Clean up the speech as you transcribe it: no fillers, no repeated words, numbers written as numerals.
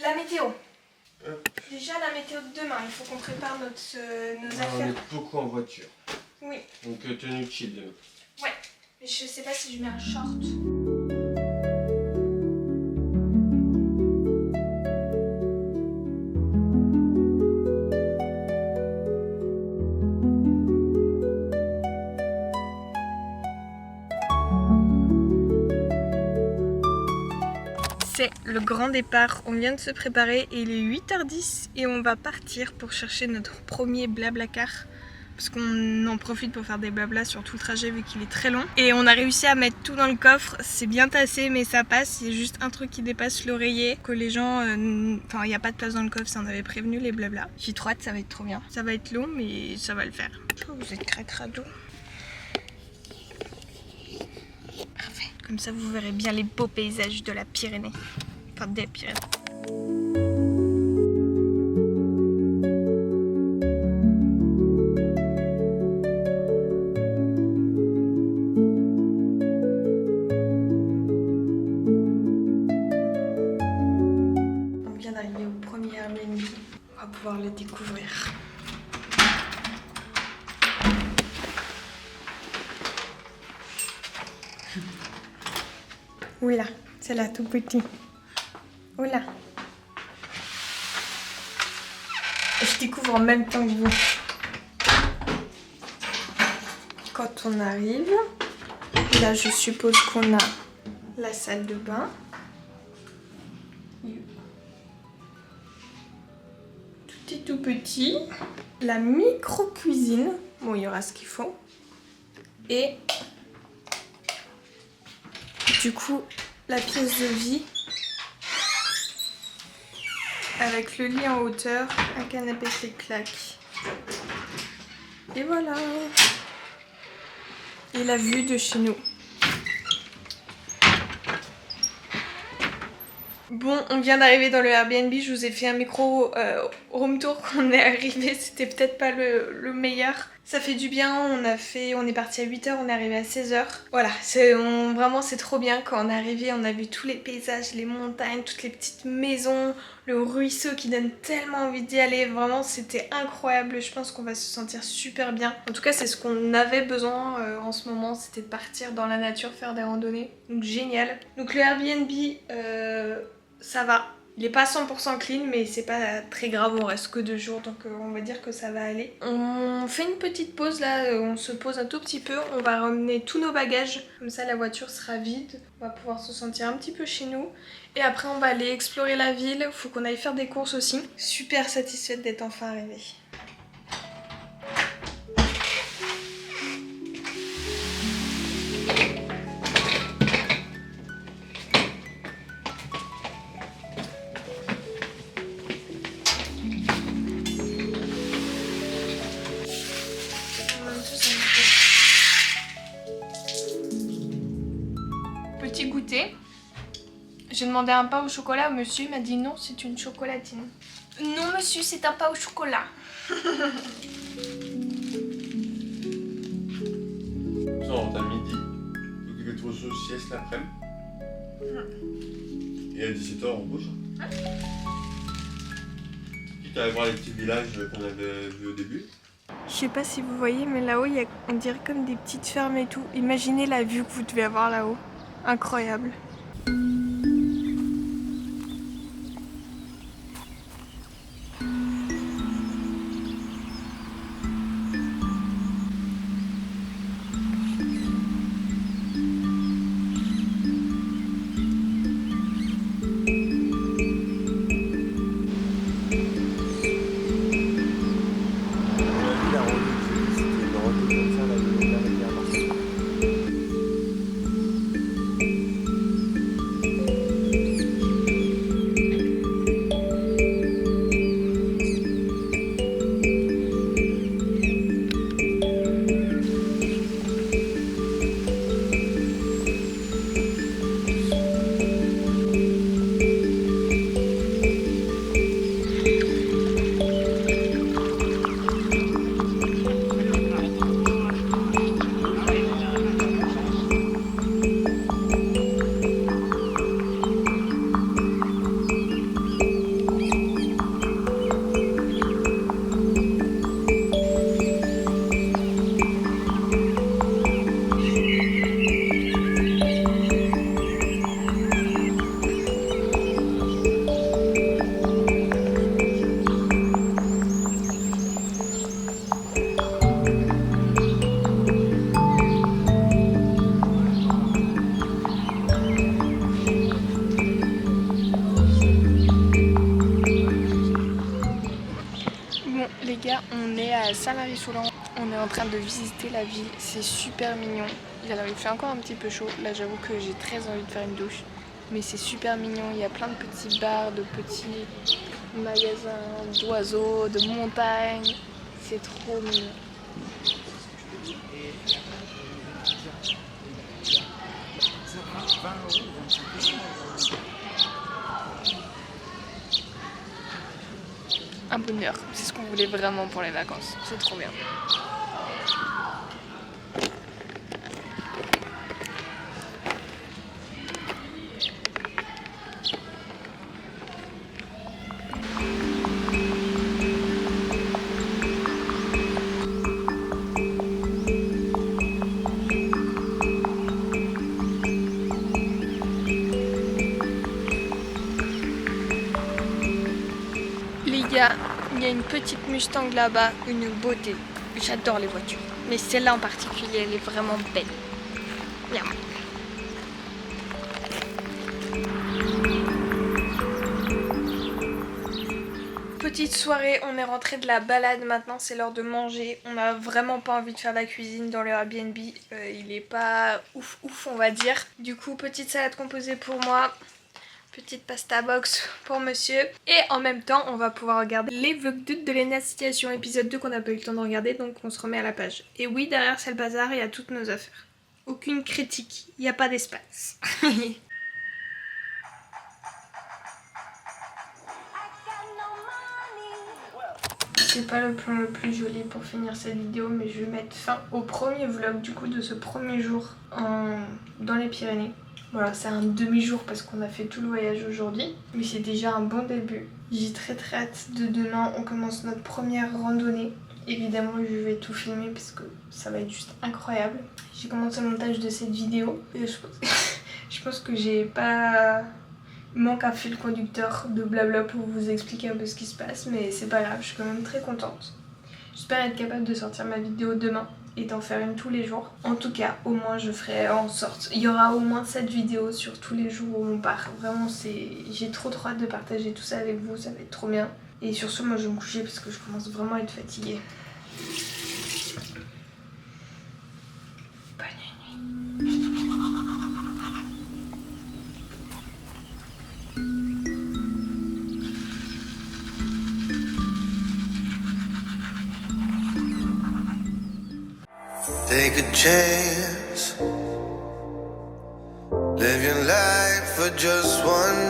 La météo. Déjà la météo de demain, il faut qu'on prépare nos affaires. On est beaucoup en voiture. Oui. Donc tenue chill demain. Ouais. Mais je sais pas si je mets un short. C'est le grand départ, on vient de se préparer et il est 8h10 et on va partir pour chercher notre premier Blablacar parce qu'on en profite pour faire des blablas sur tout le trajet vu qu'il est très long. Et on a réussi à mettre tout dans le coffre, c'est bien tassé mais ça passe, il y a juste un truc qui dépasse l'oreiller que les gens... Enfin il n'y a pas de place dans le coffre, ça on avait prévenu les blablas. J'ai trop hâte, ça va être trop bien. Ça va être long mais ça va le faire. Oh, vous êtes crado. Parfait. Comme ça vous verrez bien les beaux paysages de la Pyrénées. Enfin des Pyrénées. On vient d'arriver au premier Airbnb. On va pouvoir le découvrir. Oui là, c'est là tout petit. Oh là. Je découvre en même temps que vous. Quand on arrive, là je suppose qu'on a la salle de bain. Tout est tout petit. La micro-cuisine. Bon, il y aura ce qu'il faut. Et du coup, la pièce de vie. Avec le lit en hauteur, un canapé clic-clac. Et voilà. Et la vue de chez nous. Bon, on vient d'arriver dans le Airbnb, je vous ai fait un micro room tour quand on est arrivé, c'était peut-être pas le meilleur. Ça fait du bien, on est parti à 8h, on est arrivé à 16h. Voilà, vraiment c'est trop bien, quand on est arrivé on a vu tous les paysages, les montagnes, toutes les petites maisons, le ruisseau qui donne tellement envie d'y aller, vraiment c'était incroyable, je pense qu'on va se sentir super bien. En tout cas c'est ce qu'on avait besoin en ce moment, c'était de partir dans la nature, faire des randonnées, donc génial. Donc le Airbnb, ça va. Il est pas 100% clean mais c'est pas très grave, on reste que 2 jours donc on va dire que ça va aller. On fait une petite pause là, on se pose un tout petit peu, on va ramener tous nos bagages, comme ça la voiture sera vide, on va pouvoir se sentir un petit peu chez nous. Et après on va aller explorer la ville, faut qu'on aille faire des courses aussi. Super satisfaite d'être enfin arrivée. Petit goûter. J'ai demandé un pain au chocolat au monsieur, il m'a dit non, c'est une chocolatine. Non monsieur, c'est un pain au chocolat. Ça, on rentre à midi. Donc il va être au sieste l'après-midi. Et à 17h on bouge. Quitte à aller voir les petits villages qu'on avait vus au début. Je sais pas si vous voyez, mais là-haut, on dirait comme des petites fermes et tout. Imaginez la vue que vous devez avoir là-haut. Incroyable. gars, on est à Saint-Lary-Soulan. On est en train de visiter la ville. C'est super mignon. Alors il fait encore un petit peu chaud. Là j'avoue que j'ai très envie de faire une douche. Mais c'est super mignon. Il y a plein de petits bars, de petits magasins, d'oiseaux, de montagnes. C'est trop mignon. Un bonheur, c'est ce qu'on voulait vraiment pour les vacances, c'est trop bien. Il y a une petite Mustang là-bas, une beauté. J'adore les voitures. Mais celle-là en particulier, elle est vraiment belle. Miam. Petite soirée, on est rentré de la balade maintenant, c'est l'heure de manger. On n'a vraiment pas envie de faire la cuisine dans le Airbnb. Il est pas ouf on va dire. Du coup, petite salade composée pour moi. Petite pasta box pour monsieur. Et en même temps, on va pouvoir regarder les vlogs de Lena Situation épisode 2 qu'on n'a pas eu le temps de regarder. Donc on se remet à la page. Et oui, derrière c'est le bazar, il y a toutes nos affaires. Aucune critique, il n'y a pas d'espace. C'est pas le plan le plus joli pour finir cette vidéo, mais je vais mettre fin au premier vlog du coup de ce premier jour dans les Pyrénées. Voilà, c'est un demi-jour parce qu'on a fait tout le voyage aujourd'hui, mais c'est déjà un bon début. J'ai très hâte de demain, on commence notre première randonnée. Évidemment, je vais tout filmer parce que ça va être juste incroyable. J'ai commencé le montage de cette vidéo et je pense que j'ai pas... Il manque un fil conducteur de blabla pour vous expliquer un peu ce qui se passe, mais c'est pas grave, je suis quand même très contente. J'espère être capable de sortir ma vidéo demain et d'en faire une tous les jours. En tout cas, au moins je ferai en sorte. Il y aura au moins 7 vidéos sur tous les jours où on part. Vraiment, j'ai trop hâte de partager tout ça avec vous, ça va être trop bien. Et sur ce, moi je vais me coucher parce que je commence vraiment à être fatiguée. Bonne nuit. Take a chance. Live your life for just one